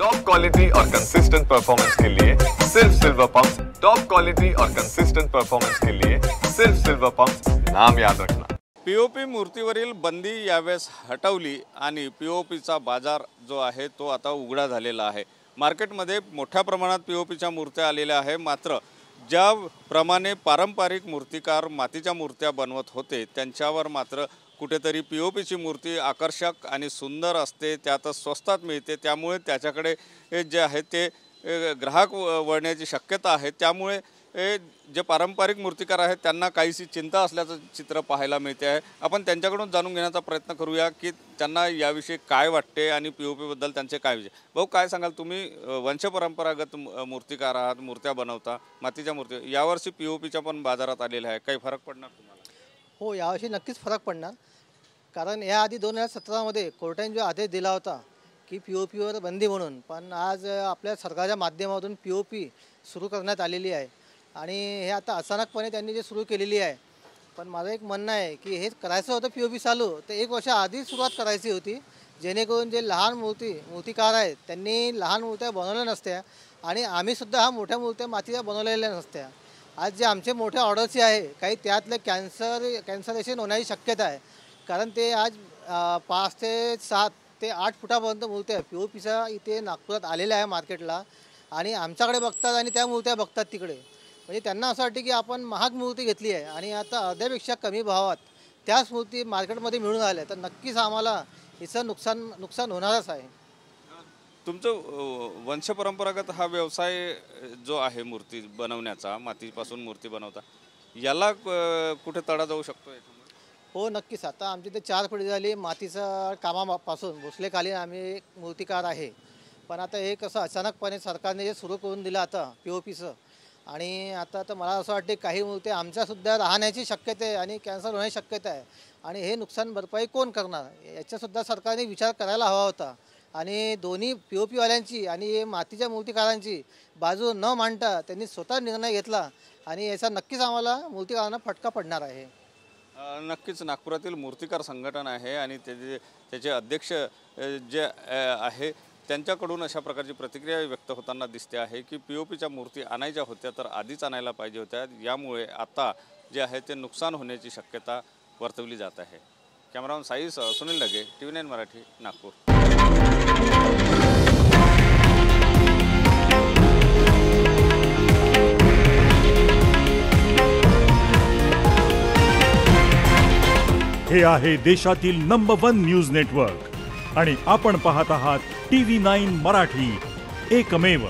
Top quality और consistent performance के लिए सिर्फ सिल्वर पंप्स। टॉप क्वालिटी और कंसिस्टेंट परफॉर्मेंस के लिए सिर्फ सिल्वर पंप्स, नाम याद रखना। पीओपी मूर्तीवरील बंदी यावेळेस हटवली आणि पीओपीचा बाजार जो आहे तो आता उघडा झालेला आहे। मार्केटमध्ये मोठ्या प्रमाणात पीओपीच्या मूर्त्या आलेल्या आहे। मात्र ज्याप्रमाणे पारंपरिक मूर्तिकार मातीच्या मूर्त्या बनवत होते त्यांच्यावर मात्र कुठेतरी पीओपीची मूर्ती आकर्षक आणि सुंदर असते, त्यातच स्वस्तात मिळते, त्यामुळे त्याच्याकडे जे आहे ते ग्राहक वळण्याची शक्यता आहे। त्यामुळे जे पारंपरिक मूर्तिकार आहेत त्यांना काहीशी चिंता असल्याचं चित्र पाहायला मिळते आहे। आपण त्यांच्याकडून जाणून घेण्याचा प्रयत्न करूया की त्यांना याविषयी काय वाटते आणि पीओपीबद्दल त्यांचे काय विचार। भाऊ, काय सांगाल, तुम्ही वंशपरंपरागत मूर्तिकार आहात, मूर्त्या बनवता, मातीच्या मूर्ती, यावर्षी पीओपीच्या पण बाजारात आलेल्या आहे, काही फरक पडणार तुम्हाला? हो, यावर्षी नक्कीच फरक पडणार, कारण याआधी 2017मध्ये कोर्टाने जो आदेश दिला होता की पीओपीवर बंदी म्हणून, पण आज आपल्या सरकारच्या माध्यमातून पीओपी सुरू करण्यात आलेली आहे आणि हे आता अचानकपणे त्यांनी जे सुरू केलेली आहे। पण माझं एक म्हणणं आहे की हे करायचं होतं पीओपी चालू तर 1 वर्ष आधी सुरुवात करायची होती, जेणेकरून जे लहान मूर्तिकार आहेत त्यांनी लहान मूर्त्या बनवल्या नसत्या आणि आम्हीसुद्धा हा मोठ्या मूर्त्या मातीच्या बनवलेल्या नसत्या। आज जे आमचे मोठ्या ऑर्डर्सचे आहे काही त्यातले कॅन्सलेशन होण्याची शक्यता आहे, कारण ते आज 5 ते 7 ते 8 फुटापर्यंत मूर्त्या पीओपीच्या इथे नागपुरात आलेल्या आहे मार्केटला आणि आमच्याकडे बघतात आणि त्या मूर्त्या बघतात तिकडे। म्हणजे त्यांना असं वाटतं की आपण महाग मूर्ती घेतली आहे आणि आता अर्ध्यापेक्षा कमी भावात त्याच मूर्ती मार्केटमध्ये मिळून आल्या, तर नक्कीच आम्हाला हिचं नुकसान होणारच आहे। तुमचं वंशपरंपरागत हा व्यवसाय जो आहे मूर्ती बनवण्याचा, मातीपासून मूर्ती बनवता, याला कुठे तडा जाऊ शकतो? हो, नक्कीच। आता आमची ते 4 पिढी झाली मातीचा कामापासून, भोसलेखाली आम्ही एक मूर्तिकार आहे। पण आता हे कसं अचानकपणे सरकारने जे सुरू करून दिलं आता पीओपीचं, आणि आता तर मला असं वाटते काही मूर्त्या आमच्यासुद्धा राहण्याची शक्यता आहे आणि कॅन्सल होण्याची शक्यता आहे आणि हे नुकसान भरपाई कोण करणार याच्यासुद्धा सरकारने विचार करायला हवा होता। आणि दोन्ही पीओपीवाल्यांची आणि मातीच्या मूर्तिकारांची बाजू न मांडता त्यांनी स्वतः निर्णय घेतला आणि याचा नक्कीच आम्हाला मूर्तिकारांना फटका पडणार आहे। नक्कीच नागपुरातील मूर्तिकार संघटना आहे आणि त्याचे अध्यक्ष जे आहे त्यांच्याकडून अशा प्रकारची प्रतिक्रिया व्यक्त होताना दिसते आहे की पीओपीच्या मूर्ती आणायच्या होत्या तर आधीच आणायला पाहिजे होत्या, यामुळे आता जे आहे ते नुकसान होण्याची शक्यता वर्तवली जात आहे। कॅमेरामन साईस सुनील लगे, TV9 मराठी, नागपूर। हे आहे देशातील नंबर 1 न्यूज नेटवर्क आणि आपण पाहत आहात TV9 मराठी, एकमेव।